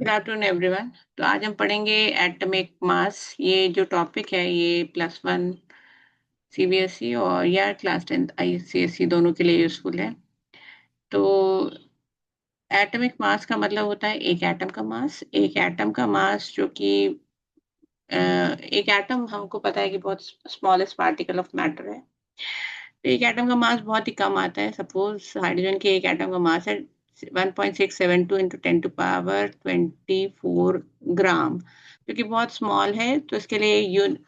Good afternoon everyone. तो आज हम पढ़ेंगे एटॉमिक मास। ये जो टॉपिक है ये +1 सीबीएसई और या क्लास 10 आईसीएसई दोनों के लिए यूजफुल है। तो एटॉमिक मास का मतलब होता है एक एटम का मास। एक एटम का मास जो कि एक एटम हमको पता है कि बहुत स्मॉलेस्ट पार्टिकल ऑफ मैटर है। तो एक एटम का मास बहुत ही कम आता है। सपोज हाइड्रोजन के एक एटम का मास है 1.672 इंटू 10⁻24 ग्राम, जो कि बहुत स्मॉल है। तो इसके लिए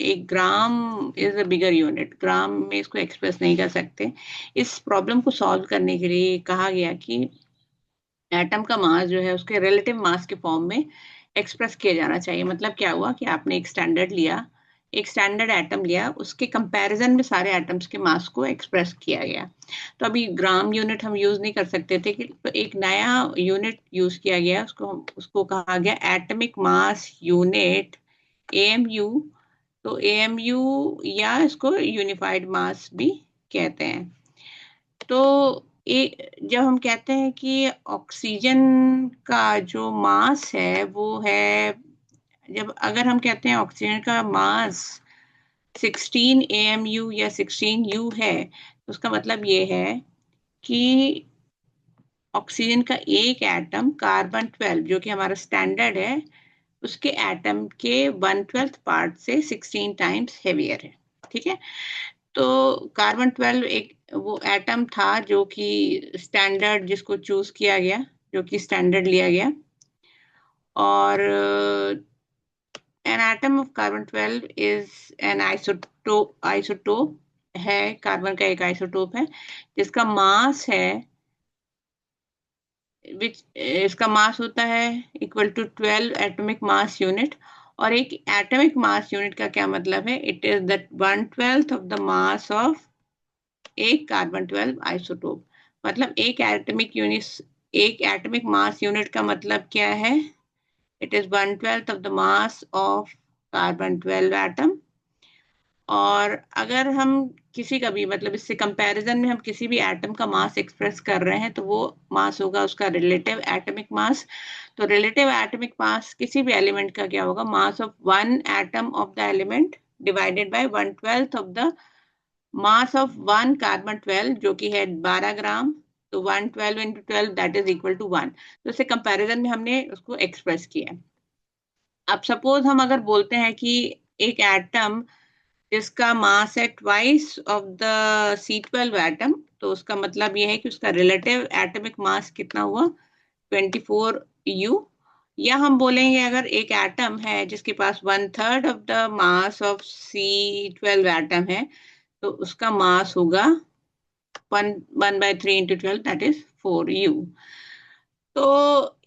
एक gram is a bigger unit. ग्राम में इसको एक्सप्रेस नहीं कर सकते। इस प्रॉब्लम को सॉल्व करने के लिए कहा गया कि एटम का मास जो है उसके रिलेटिव मास के फॉर्म में एक्सप्रेस किया जाना चाहिए। मतलब क्या हुआ कि आपने एक स्टैंडर्ड लिया, एक स्टैंडर्ड एटम लिया, उसके कंपैरिजन में सारे एटम्स के मास को एक्सप्रेस किया गया। तो अभी ग्राम यूनिट हम यूज नहीं कर सकते थे कि तो एक नया यूनिट यूज किया गया, उसको कहा गया एटॉमिक मास यूनिट, एएमयू। तो एएमयू या इसको यूनिफाइड मास भी कहते हैं। तो जब हम कहते हैं कि ऑक्सीजन का जो मास है वो है, जब अगर हम कहते हैं ऑक्सीजन का मास 16 एएमयू या 16 यू है, तो उसका मतलब ये है कि ऑक्सीजन का एक एटम कार्बन 12 जो कि हमारा स्टैंडर्ड है, उसके एटम के 1/12 पार्ट से 16 टाइम्स हेवियर है। ठीक है। तो कार्बन 12 एक वो एटम था जो कि स्टैंडर्ड, जिसको चूज किया गया, जो कि स्टैंडर्ड लिया गया। और an atom of carbon 12 is an isotope है। कार्बन का एक आइसोटोप है जिसका मास है इसका मास होता है equal to 12 atomic mass unit. और एक एटॉमिक मास यूनिट का क्या मतलब है? It is the 1/12 of the mass of एक कार्बन 12 आइसोटोप। मतलब एक एटॉमिक मास यूनिट का मतलब क्या है? It is 1/12 of the mass of carbon 12 atom. और अगर हम किसी का भी मतलब इससे कंपैरिजन में हम किसी भी एटम का मास एक्सप्रेस कर रहे हैं तो वो मास होगा उसका रिलेटिव एटॉमिक मास। तो रिलेटिव एटॉमिक मास किसी भी एलिमेंट का क्या होगा? Mass of one atom of the element divided by 1/12 of the mass of one carbon 12 जो कि है 12 ग्राम। तो 1/12 into 12 that is equal to 1। तो इससे कंपैरिजन में हमने उसको एक्सप्रेस किया। अब सपोज हम अगर बोलते हैं कि एक एटम जिसका मास है twice of the C12 atom, तो उसका मतलब यह है कि उसका रिलेटिव एटॉमिक मास कितना हुआ? 24U। या हम बोलेंगे अगर एक एटम है जिसके पास 1/3 of the mass of C12 atom है, तो उसका मास होगा 1/3 इंटू 12 दैट इज 4U। तो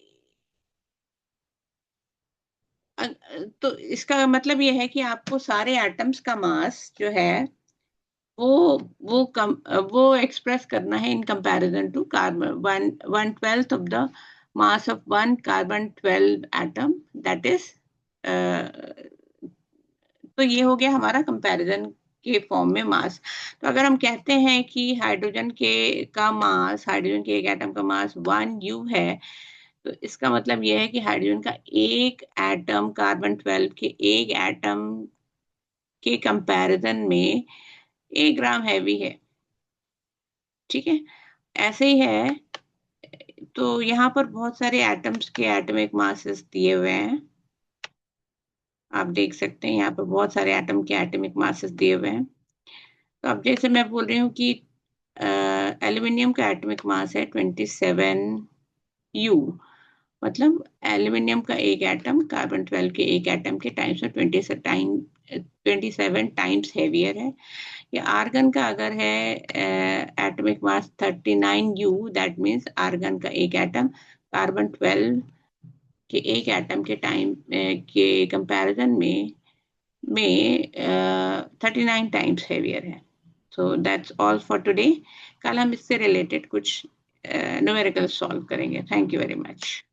तो इसका मतलब ये है कि आपको सारे एटम्स का मास जो है वो वो कम वो एक्सप्रेस करना है in comparison to carbon 1/12 of the mass of one carbon 12 atom that is. तो ये हो गया हमारा कंपैरिजन के फॉर्म में मास। तो अगर हम कहते हैं कि हाइड्रोजन के एक एटम का मास 1U है, तो इसका मतलब यह है कि हाइड्रोजन का एक एटम कार्बन 12 के एक एटम के कंपैरिजन में 1 ग्राम हैवी है। ठीक है। ऐसे ही है। तो यहाँ पर बहुत सारे एटम्स के एटॉमिक मासेस दिए हुए हैं। आप देख सकते हैं यहाँ पर बहुत सारे एटम के एटॉमिक मासेस दिए हुए हैं। तो अब जैसे मैं बोल रही हूँ कि एल्यूमिनियम का एटॉमिक मास है 27U। मतलब एल्यूमिनियम का एक एटम कार्बन 12 के एक एटम के टाइम्स में 27 टाइम्स हेवियर है। या आर्गन का अगर है atomic mass 39U, that means argon का एक एटम कार्बन 12 के एक एटम के टाइम के कंपैरिजन में 39 टाइम्स हेवियर है। So that's all for today. कल हम इससे रिलेटेड कुछ न्यूमेरिकल सॉल्व करेंगे। Thank you very much.